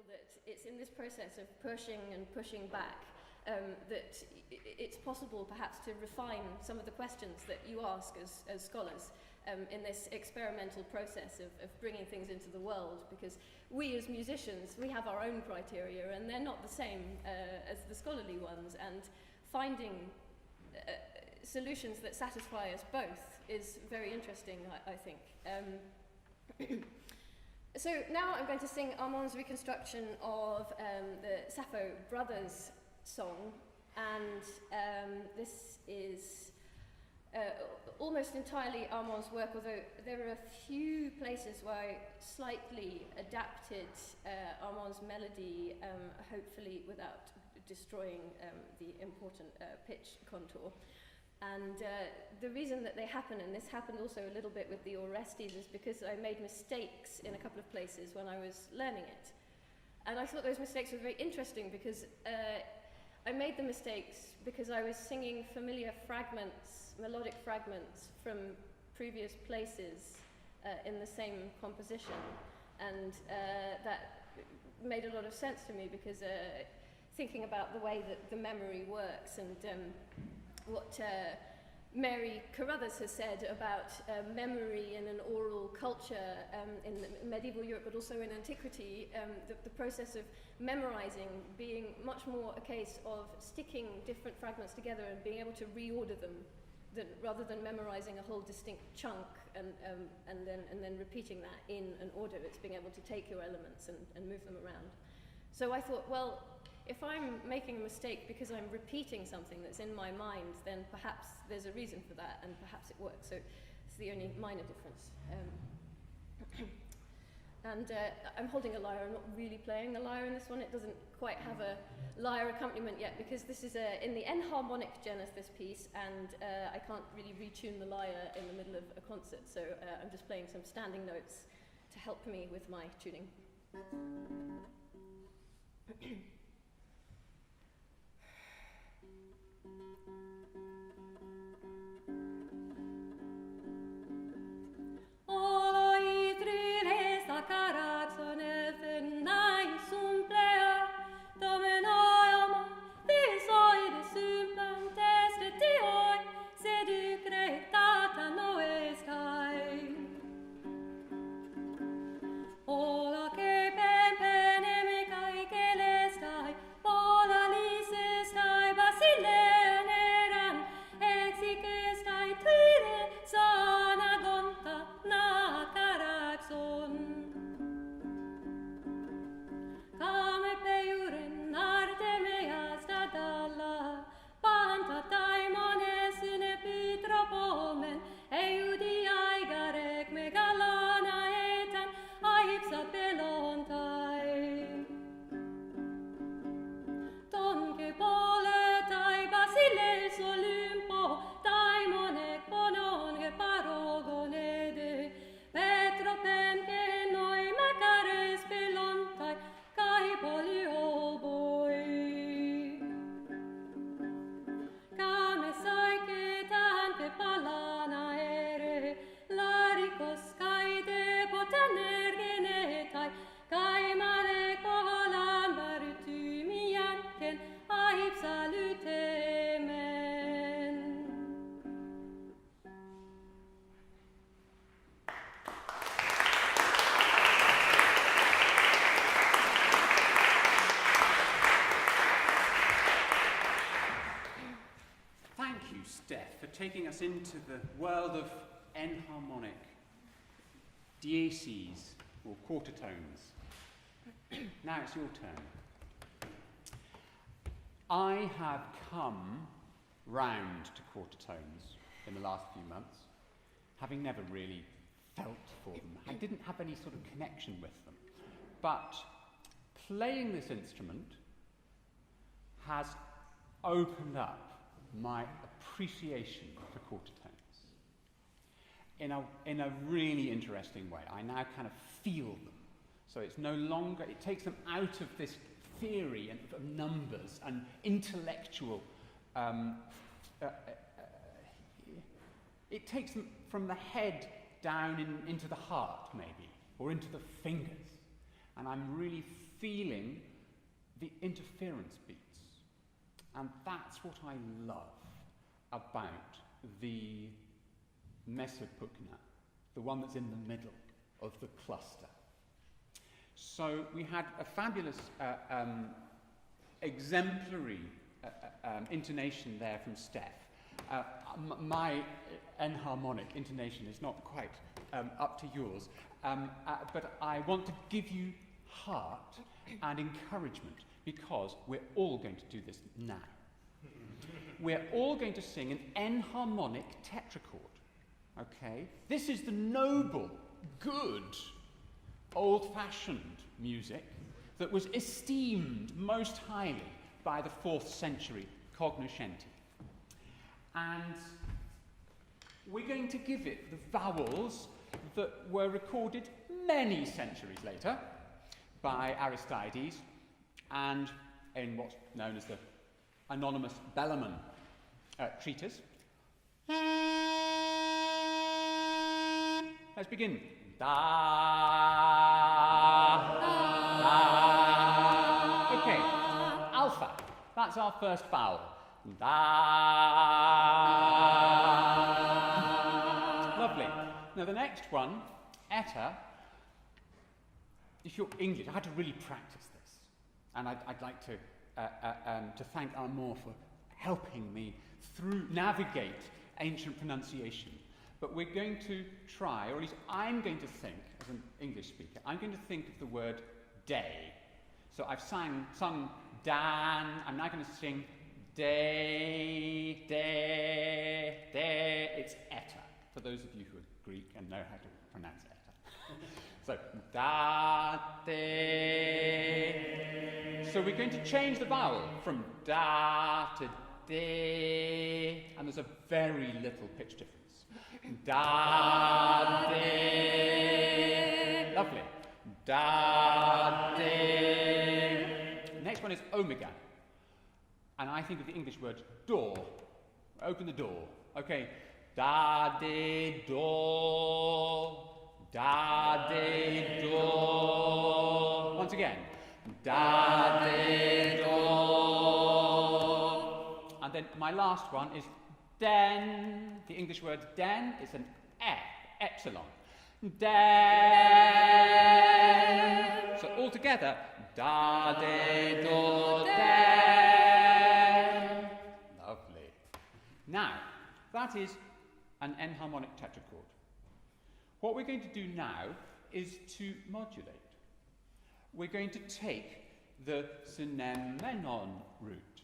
that it's in this process of pushing and pushing back that it's possible perhaps to refine some of the questions that you ask as scholars in this experimental process of bringing things into the world, because we as musicians, we have our own criteria and they're not the same as the scholarly ones, and finding solutions that satisfy us both is very interesting, I think. So now I'm going to sing Armand's reconstruction of the Sappho Brothers song, and this is almost entirely Armand's work, although there are a few places where I slightly adapted Armand's melody, hopefully without destroying the important pitch contour. And the reason that they happen, and this happened also a little bit with the Orestes, is because I made mistakes in a couple of places when I was learning it. And I thought those mistakes were very interesting because I made the mistakes because I was singing familiar fragments, melodic fragments from previous places in the same composition. And that made a lot of sense to me because thinking about the way that the memory works and what Mary Carruthers has said about memory in an oral culture in medieval Europe, but also in antiquity, the process of memorizing being much more a case of sticking different fragments together and being able to reorder them, rather than memorizing a whole distinct chunk and then repeating that in an order. It's being able to take your elements and move them around. So I thought, well, if I'm making a mistake because I'm repeating something that's in my mind, then perhaps there's a reason for that, and perhaps it works. So it's the only minor difference. And I'm holding a lyre. I'm not really playing the lyre in this one. It doesn't quite have a lyre accompaniment yet, because this is in the enharmonic genus, this piece, and I can't really retune the lyre in the middle of a concert. So I'm just playing some standing notes to help me with my tuning. Auloi triles acaraxon efenai sumplea, domenaema visoide symplantes de tioi, seducretata noestai. Ola che penemecai celestai, pola lisestai basilean eran, exicestai tuire sana gonta na caraxon. Came peiuren artemeas dadala, panta taimones in epitropomen, eudi aigarec megalana etan, aipsa pelontai. Tonque poletai basileis Olympo, taimonec pononge parogonede, Petropen che noi macares pelontai, kai polioboi. Came saiketan pe palana ere, laricos caide potener genetai, kai male colam barutumianten, aip salutemen. Thank you, Stef, for taking us into the world of enharmonic dieses, or quarter tones. Now it's your turn. I have come round to quarter tones in the last few months, having never really felt for them. I didn't have any sort of connection with them. But playing this instrument has opened up my appreciation for quarter tones in a really interesting way. I now kind of feel them. So it's no longer, it takes them out of this theory and of numbers and intellectual, it takes them from the head down into the heart, maybe, or into the fingers. And I'm really feeling the interference beats. And that's what I love about the Mesopykna, the one that's in the middle of the cluster. So we had a fabulous exemplary intonation there from Stef. My enharmonic intonation is not quite up to yours, but I want to give you heart and encouragement, because we're all going to do this now. We're all going to sing an enharmonic tetrachord, okay? This is the noble, good, old-fashioned music that was esteemed most highly by the 4th century cognoscenti. And we're going to give it the vowels that were recorded many centuries later by Aristides and in what's known as the anonymous Bellarmine treatise. Let's begin. Da, da. Okay, alpha. That's our first vowel. Da. Lovely. Now the next one, eta. If you're English, I had to really practice this, and I'd like to thank Armand for helping me navigate ancient pronunciation. But we're going to try, or at least I'm going to think, as an English speaker, I'm going to think of the word day. So I've sung dan, I'm now going to sing day, day, day. It's eta, for those of you who are Greek and know how to pronounce eta. So, da, de. So we're going to change the vowel from da to de, and there's a very little pitch difference. Da, de. Lovely. Da, de. Next one is omega. And I think of the English word door. Open the door. Okay. Da, de, door. Da, de, do. Once again. Da, de, do. And then my last one is den. The English word den is an epsilon. Den. So all together. Da, de, do, den. Lovely. Now, that is an enharmonic tetrachord. What we're going to do now is to modulate. We're going to take the synemenon root,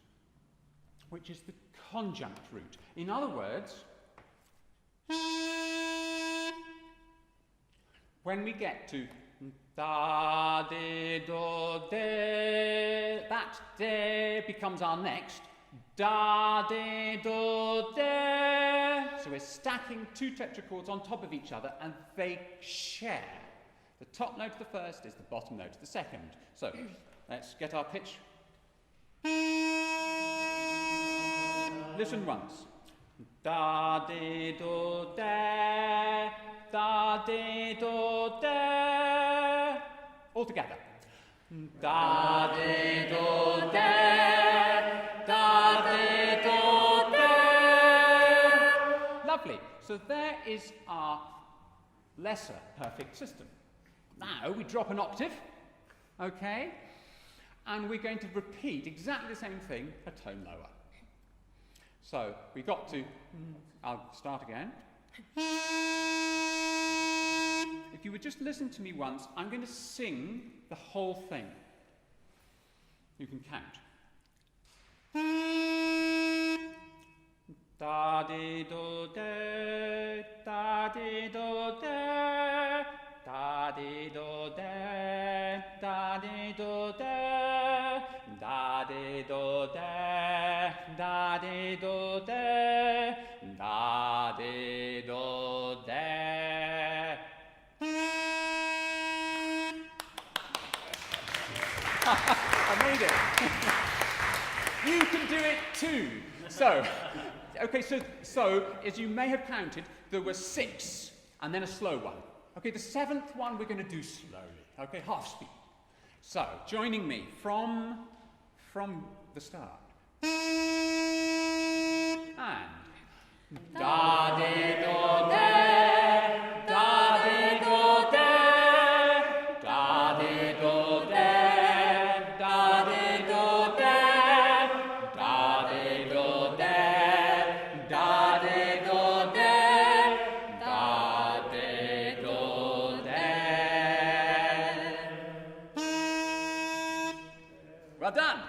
which is the conjunct root. In other words, when we get to da, de, do, de, that de becomes our next da, de, do, de. So we're stacking two tetrachords on top of each other, and they share. The top note of the first is the bottom note of the second. So let's get our pitch. Listen once. Da, de, do, de. Da, de, do, de. All together. Da, de, do, de. Da, de, do, de. Lovely. So there is our lesser perfect system. Now we drop an octave, okay? And we're going to repeat exactly the same thing a tone lower. So we got to, I'll start again. If you would just listen to me once, I'm going to sing the whole thing. You can count. Da, de, do, de, da, de, do, de, da, de, do, de, da, de, do, de, da, de, do, de, da, de, do, de, da, de, do, de. I made it. You can do it too. So, okay, so as you may have counted, there were 6 and then a slow one. Okay, the 7th one we're going to do slowly. Okay, half speed. So, joining me from the start. And da de do de, da de do de, da de do de, da de do de, da de do de, da de do de, da de do de. Well done.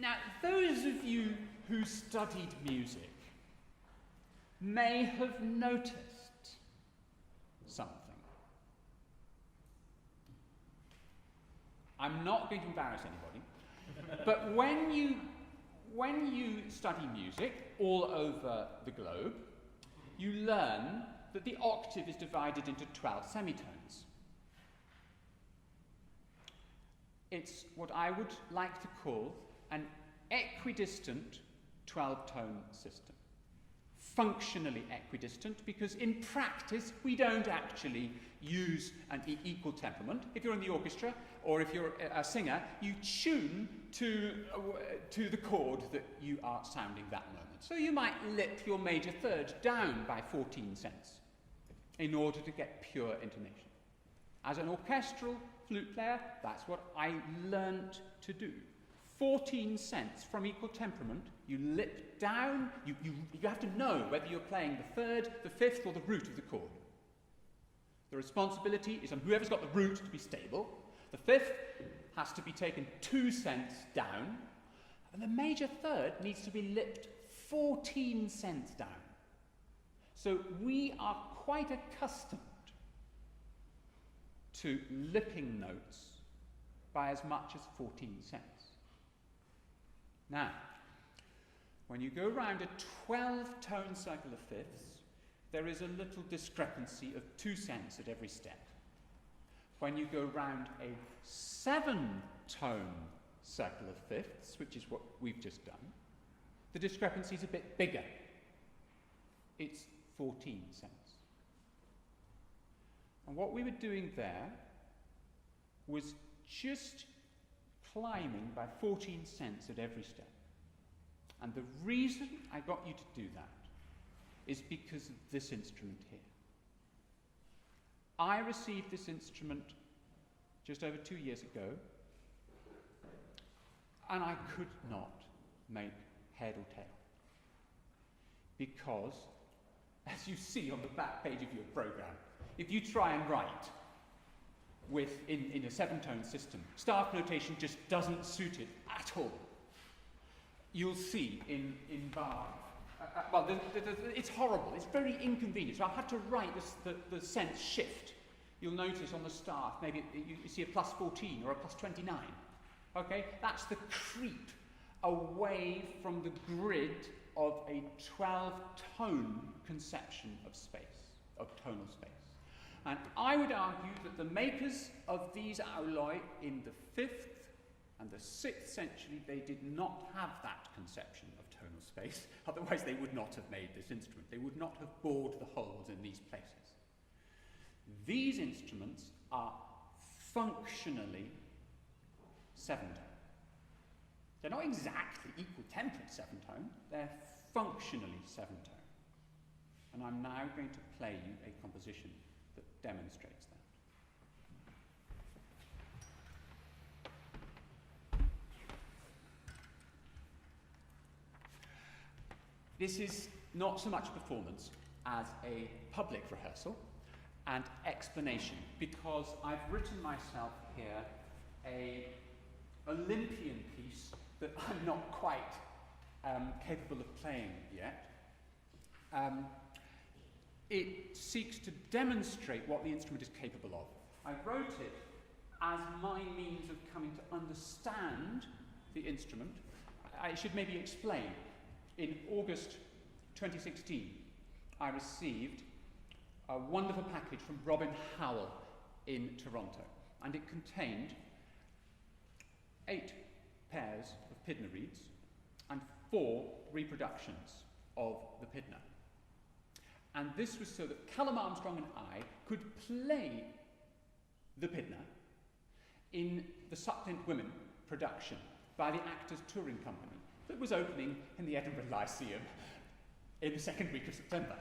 Now, those of you who studied music may have noticed something. I'm not going to embarrass anybody, but when you study music all over the globe, you learn that the octave is divided into 12 semitones. It's what I would like to call an equidistant 12-tone system. Functionally equidistant, because in practice we don't actually use an equal temperament. If you're in the orchestra or if you're a singer, you tune to the chord that you are sounding that moment. So you might lip your major third down by 14 cents in order to get pure intonation. As an orchestral flute player, that's what I learnt to do. 14 cents from equal temperament, you lip down, you have to know whether you're playing the third, the fifth, or the root of the chord. The responsibility is on whoever's got the root to be stable. The fifth has to be taken 2 cents down, and the major third needs to be lipped 14 cents down. So we are quite accustomed to lipping notes by as much as 14 cents. Now, when you go around a 12-tone cycle of fifths, there is a little discrepancy of 2 cents at every step. When you go round a 7-tone cycle of fifths, which is what we've just done, the discrepancy is a bit bigger. It's 14 cents. And what we were doing there was just climbing by 14 cents at every step. And the reason I got you to do that is because of this instrument here. I received this instrument just over 2 years ago, and I could not make head or tail. Because, as you see on the back page of your program, if you try and write in a 7-tone system, staff notation just doesn't suit it at all. You'll see in bar, it's horrible, it's very inconvenient. So I've had to write the sense shift. You'll notice on the staff, maybe you see a plus 14 or a plus 29. Okay, that's the creep away from the grid of a 12-tone conception of space, of tonal space. And I would argue that the makers of these auloi in the 5th and the 6th century, they did not have that conception of tonal space, otherwise they would not have made this instrument. They would not have bored the holes in these places. These instruments are functionally 7-tone. They're not exactly equal tempered 7-tone, they're functionally 7-tone. And I'm now going to play you a composition that demonstrates that. This is not so much a performance as a public rehearsal and explanation, because I've written myself here an Olympian piece that I'm not quite capable of playing yet. It seeks to demonstrate what the instrument is capable of. I wrote it as my means of coming to understand the instrument. I should maybe explain. In August 2016, I received a wonderful package from Robin Howell in Toronto, and it contained 8 pairs of Pydna reeds and 4 reproductions of the Pydna. And this was so that Callum Armstrong and I could play the Pydna in the Succulent Women production by the Actors Touring Company that was opening in the Edinburgh Lyceum in the second week of September.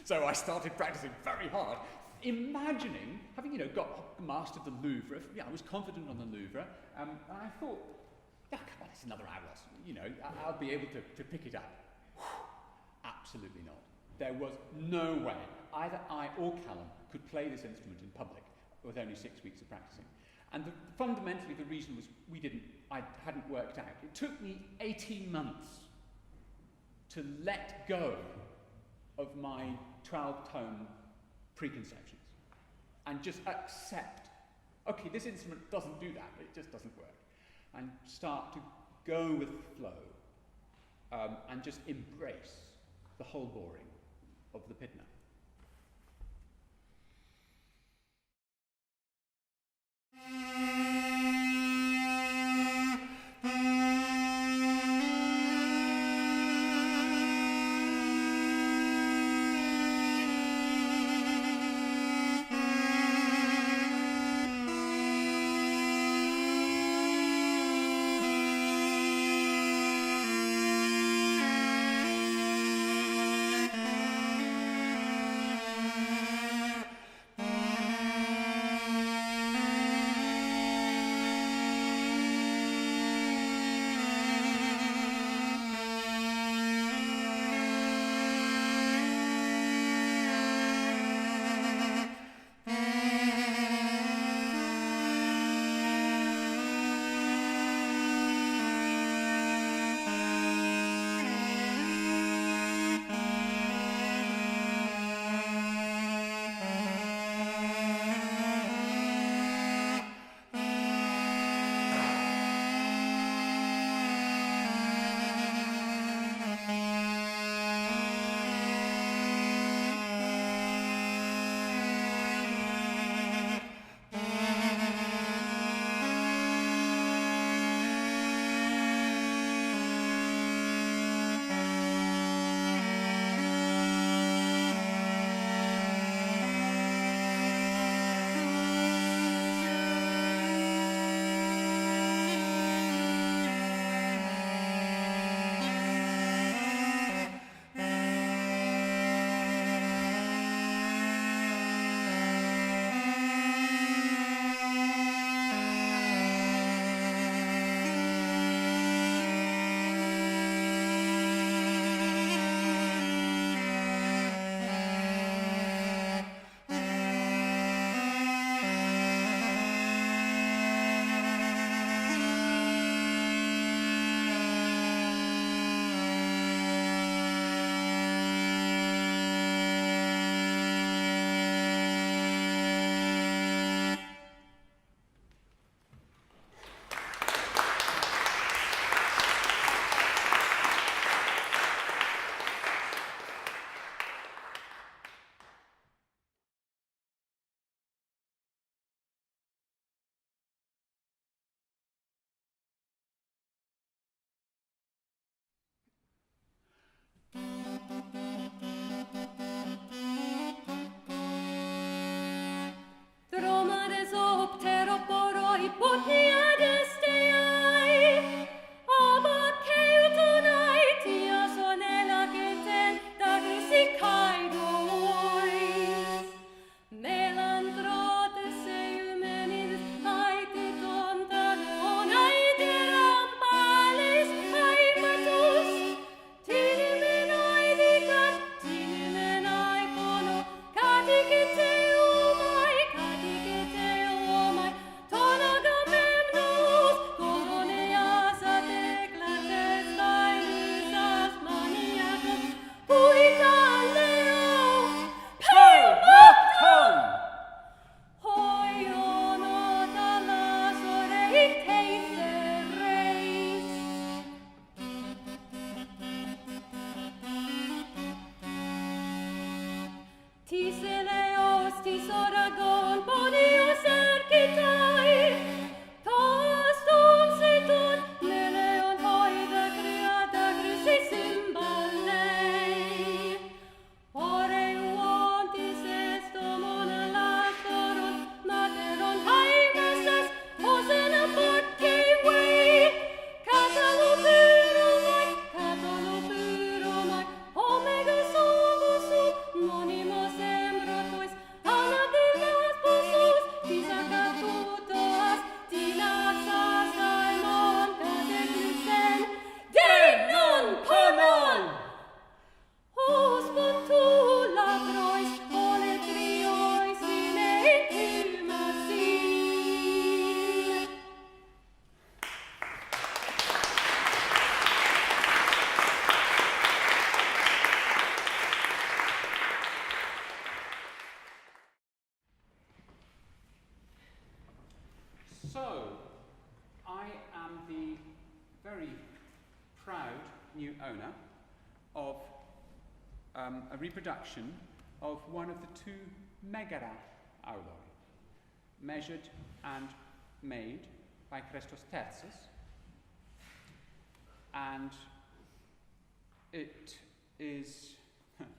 So I started practicing very hard, imagining, having got mastered the Louvre. I was confident on the Louvre, and I thought, come on, it's another hour. I'll be able to pick it up. Absolutely not. There was no way either I or Callum could play this instrument in public with only 6 weeks of practicing. And fundamentally, the reason was I hadn't worked out. It took me 18 months to let go of my 12-tone preconceptions and just accept, okay, this instrument doesn't do that, it just doesn't work, and start to go with the flow and just embrace the whole boring of the Pydna. Oh So, I am the very proud new owner of a reproduction of one of the two Megara auloi, measured and made by Christos Tertius, and it is,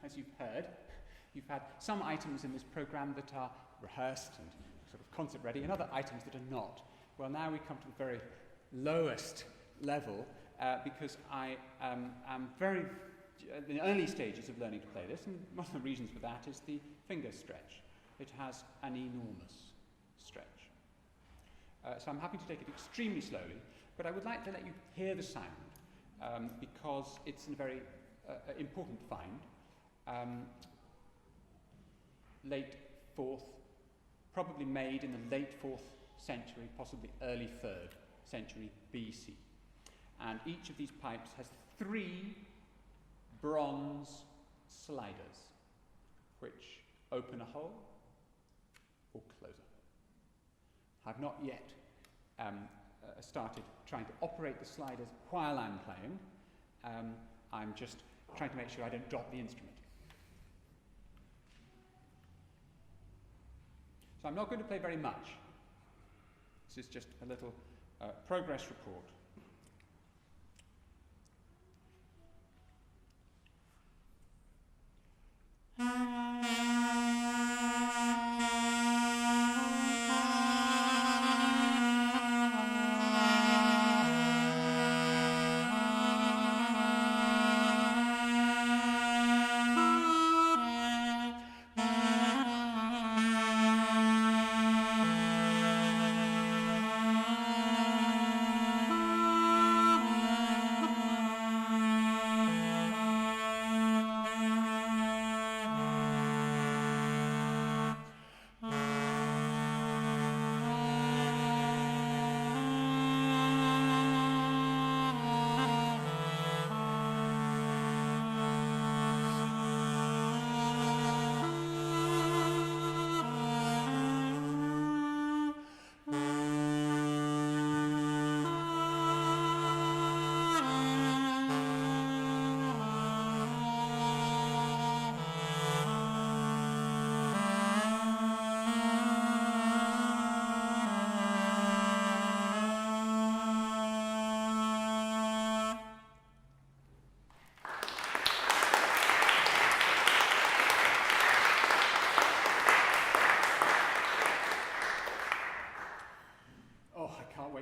as you've heard, you've had some items in this programme that are rehearsed and sort of concert ready, and other items that are not. Well, now we come to the very lowest level, because I am very in the early stages of learning to play this, and one of the reasons for that is the finger stretch. It has an enormous stretch. So I'm happy to take it extremely slowly, but I would like to let you hear the sound, because it's a very important find. Late 4th, probably made in the late 4th century, possibly early 3rd century BC. And each of these pipes has 3 bronze sliders, which open a hole or close a hole. I've not yet started trying to operate the sliders while I'm playing. I'm just trying to make sure I don't drop the instrument. So I'm not going to play very much. This is just a little progress report.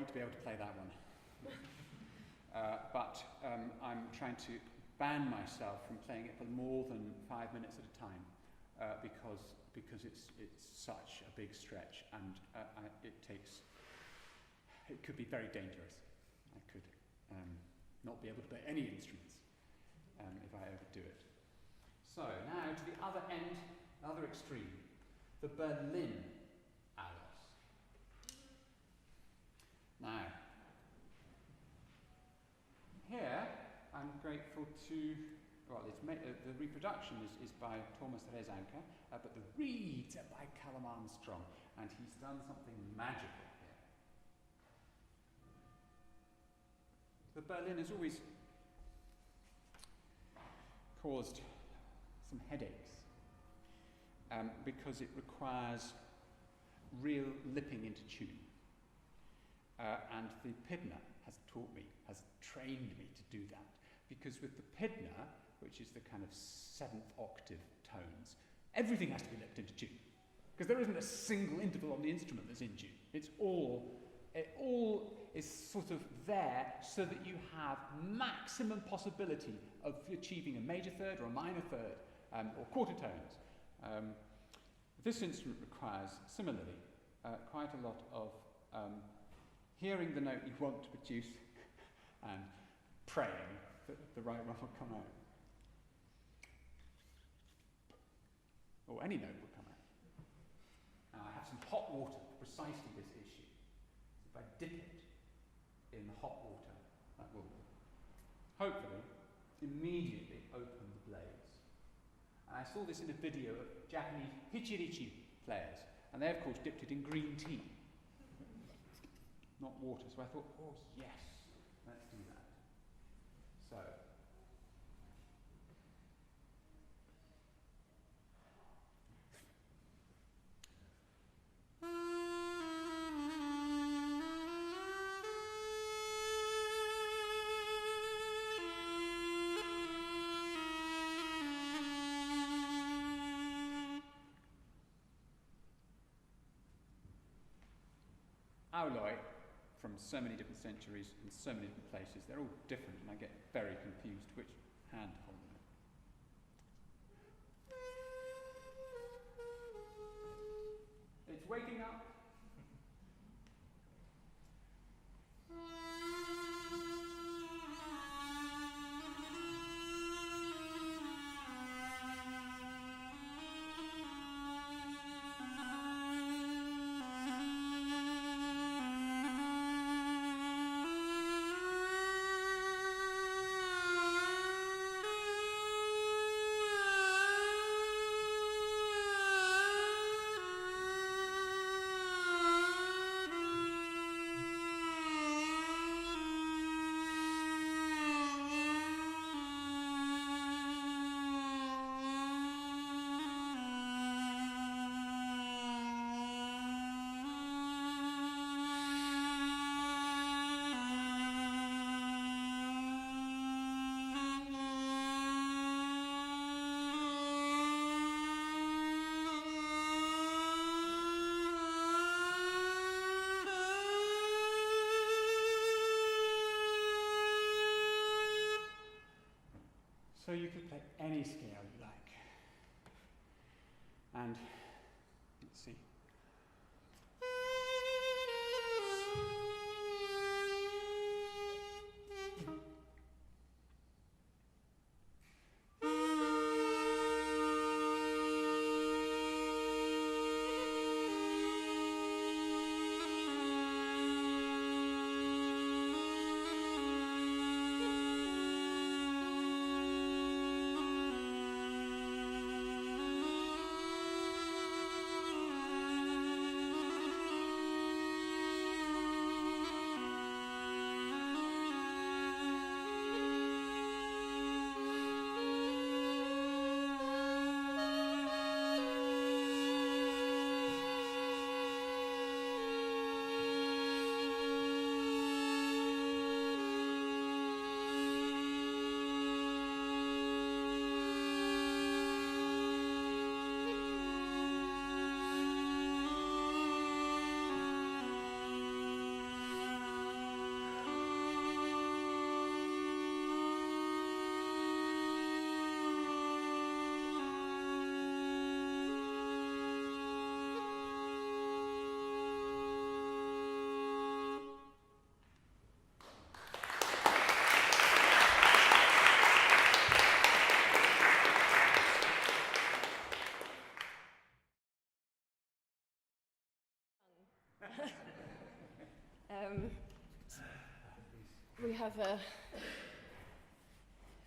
To be able to play that one. But I'm trying to ban myself from playing it for more than 5 minutes at a time, because it's such a big stretch, and it could be very dangerous. I could not be able to play any instruments if I overdo it. So now to the other end, the other extreme, the Berlin auloi. Now, here I'm grateful to, well, the reproduction is by Thomas Rezanka, but the reeds are by Callum Armstrong, and he's done something magical here. The Berlin has always caused some headaches, because it requires real lipping into tune. And the Pydna has taught me, has trained me to do that. Because with the Pydna, which is the kind of 7th octave tones, everything has to be lipped into tune. Because there isn't a single interval on the instrument that's in tune. It all is sort of there so that you have maximum possibility of achieving a major third or a minor third, or quarter tones. This instrument requires, similarly, quite a lot of hearing the note you want to produce and praying that the right one will come out. Or any note will come out. Now I have some hot water for precisely this issue. If I dip it in the hot water, that will hopefully immediately open the blades. And I saw this in a video of Japanese hichirichi players, and they of course dipped it in green tea. not water. So I thought, oh yes, let's do that. So. Auloi, from so many different centuries and so many different places, they're all different, and I get very confused which hand to hold them. It's waking up. So you could play any scale you like. And let's see.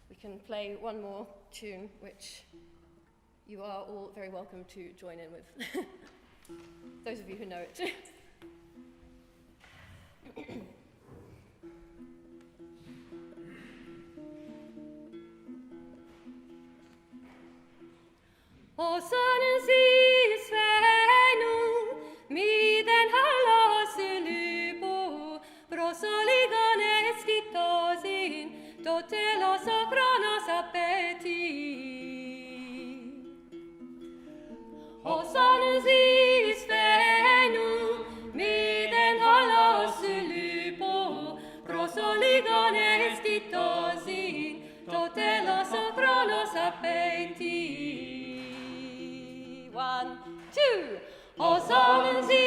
We can play one more tune, which you are all very welcome to join in with. Those of you who know it. One, two. O sonens